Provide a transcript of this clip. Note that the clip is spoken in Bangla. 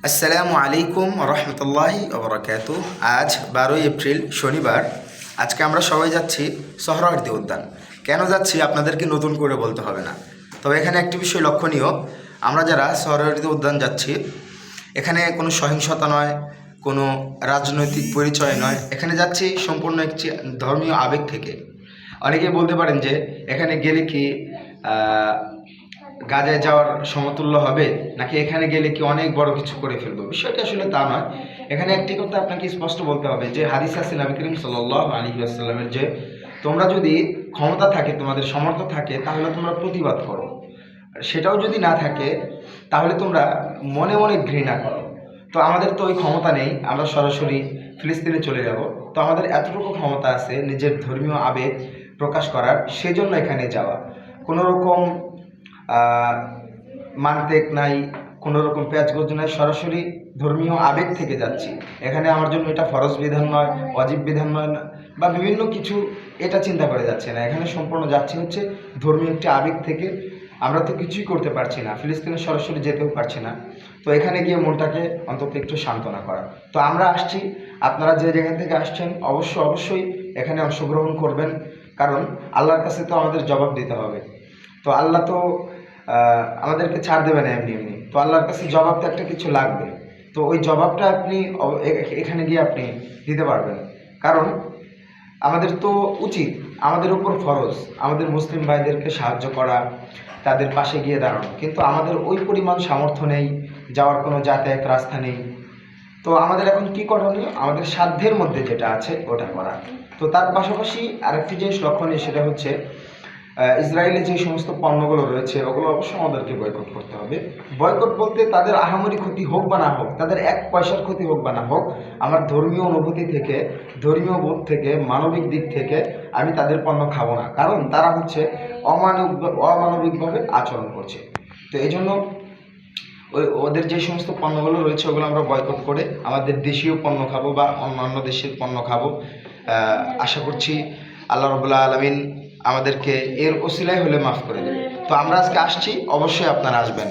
আসসালামু আলাইকুম রহমতুল্লাহি ওবরাকাতু। আজ 12 এপ্রিল শনিবার। আজকে আমরা সবাই যাচ্ছি সোহরাওয়ার্দী উদ্যান। কেন যাচ্ছি আপনাদেরকে নতুন করে বলতে হবে না, তবে এখানে একটি বিষয় লক্ষণীয়। আমরা যারা সোহরাওয়ার্দী উদ্যান যাচ্ছি, এখানে কোনো সহিংসতা নয়, কোনো রাজনৈতিক পরিচয় নয়। এখানে যাচ্ছি সম্পূর্ণ একটি ধর্মীয় আবেগ থেকে। অনেকেই বলতে পারেন যে এখানে গেলে কি গাজায় যাওয়ার সমতুল্য হবে, নাকি এখানে গেলে কি অনেক বড় কিছু করে ফেলবো। বিষয়টা আসলে তা নয়। এখানে একটি কথা আপনাকে স্পষ্ট বলতে হবে যে হাদিস আছে নবী করিম সাল্লাল্লাহু আলাইহি ওয়াসাল্লামের, যে তোমরা যদি ক্ষমতা থাকে, তোমাদের সামর্থ্য থাকে, তাহলে তোমরা প্রতিবাদ করো। সেটাও যদি না থাকে, তাহলে তোমরা মনে মনে ঘৃণা করো। তো আমাদের তো ওই ক্ষমতা নেই, আমরা সরাসরি ফিলিস্তিনে চলে যাব। তো আমাদের এতটুকু ক্ষমতা আছে নিজের ধর্মীয় আবেগ প্রকাশ করার, সেজন্য এখানে যাওয়া। কোনো রকম মানতেক নাই, কোনো রকম প্যাচগোজ নাই, সরাসরি ধর্মীয় আবেগ থেকে যাচ্ছি। এখানে আমার জন্য এটা ফরজ বিধান নয়, অজীব বিধান নয়, বা বিভিন্ন কিছু এটা চিন্তা করে যাচ্ছে না। এখানে সম্পূর্ণ যাচ্ছি হচ্ছে ধর্মীয় একটি আবেগ থেকে। আমরা তো কিছুই করতে পারছি না, ফিলিস্তিনে সরাসরি যেতেও পারছি না। তো এখানে গিয়ে মনটাকে অন্তত একটু সান্ত্বনা করা। তো আমরা আসছি, আপনারা যে যেখান থেকে আসছেন অবশ্যই এখানে অংশগ্রহণ করবেন, কারণ আল্লাহর কাছে তো আমাদের জবাব দিতে হবে। তো আল্লাহ তো আমাদেরকে ছাড় দেবে না এমনি এমনি। তো আল্লাহর কাছে জবাব তো একটা কিছু লাগবে। তো ওই জবাবটা আপনি এখানে গিয়ে আপনি দিতে পারবেন। কারণ আমাদের তো উচিত, আমাদের উপর ফরজ আমাদের মুসলিম ভাইদেরকে সাহায্য করা, তাদের পাশে গিয়ে দাঁড়ানো। কিন্তু আমাদের ওই পরিমাণ সামর্থ্য নেই, যাওয়ার কোনো যাতায়াত রাস্তা নেই। তো আমাদের এখন কি করণীয়? আমাদের সাধ্যের মধ্যে যেটা আছে ওটা করা। তো তার পাশাপাশি আরেকটি জিনিস লক্ষণীয়, সেটা হচ্ছে ইসরায়েলে যে সমস্ত পণ্যগুলো রয়েছে ওগুলো অবশ্যই আমাদেরকে বয়কট করতে হবে। বয়কট বলতে তাদের আহামরি ক্ষতি হোক বা না হোক, তাদের এক পয়সার ক্ষতি হোক বা না হোক, আমার ধর্মীয় অনুভূতি থেকে, ধর্মীয় বোধ থেকে, মানবিক দিক থেকে আমি তাদের পণ্য খাবো না। কারণ তারা হচ্ছে অমানবিকভাবে আচরণ করছে। তো এই জন্য ওদের যে সমস্ত পণ্যগুলো রয়েছে ওগুলো আমরা বয়কট করে আমাদের দেশীয় পণ্য খাবো বা অন্যান্য দেশের পণ্য খাবো। আশা করছি আল্লাহ রাব্বুল আলামিন আমাদেরকে এর ওসিলায় হলে মাফ করে দেবে। তো আমরা আজকে আসছি, অবশ্যই আপনারা আসবেন।